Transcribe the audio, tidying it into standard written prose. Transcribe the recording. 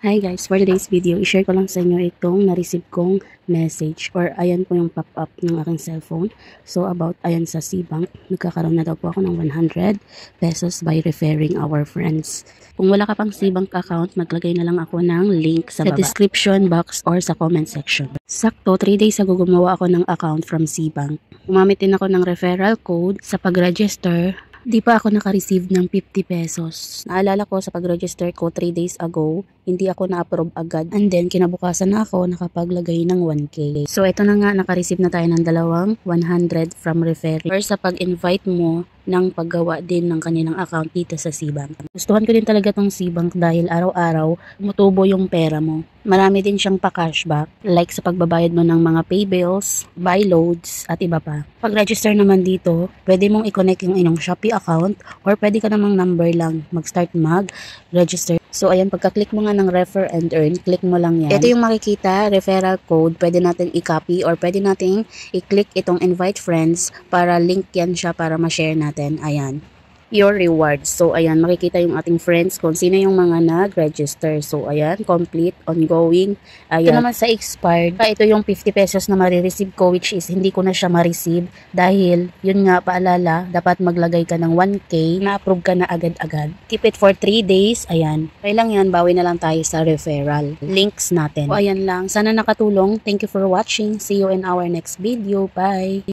Hi guys, for today's video, i-share ko lang sa inyo itong na-receive kong message or ayan po yung pop-up ng aking cellphone. So about ayan sa Cbank, nagkakaroon na daw po ako ng 100 pesos by referring our friends. Kung wala ka pang Cbank account, maglagay na lang ako ng link sa description box or sa comment section. Sakto, 3 days ago gumawa ako ng account from Cbank. Gumamit din ako ng referral code sa pag-register. Di pa ako naka-receive ng 50 pesos. Naalala ko sa pag-register ko 3 days ago, hindi ako na-approve agad. And then, kinabukasan na ako nakapaglagay ng 1K. So, ito na nga, naka-receive na tayo ng dalawang 100 from referring. Or sa pag-invite mo ng paggawa din ng kanilang account dito sa Cbank. Gustuhan ko din talaga tong Cbank dahil araw-araw tumutubo yung pera mo. Marami din siyang pa-cashback like sa pagbabayad mo ng mga pay bills, buy loads at iba pa. Pag-register naman dito, pwede mong i-connect yung inyong Shopee account or pwede ka namang number lang mag-start mag-register. So ayan, pagka-click mo nga ng refer and earn, click mo lang yan. Ito yung makikita, referral code, pwede natin i-copy or pwede natin i-click itong invite friends para link yan siya para ma-share natin. Ayan. Your rewards. So, ayan, makikita yung ating friends kung sino yung mga nag-register. So, ayan, complete, ongoing. Ayan. Ito naman sa expired. Ito yung 50 pesos na marireceive ko which is hindi ko na siya ma-receive dahil, yun nga, paalala, dapat maglagay ka ng 1K, na-approve ka na agad-agad. Keep it for 3 days. Ayan. Okay lang yan, bawi na lang tayo sa referral. Links natin. So, ayan lang. Sana nakatulong. Thank you for watching. See you in our next video. Bye!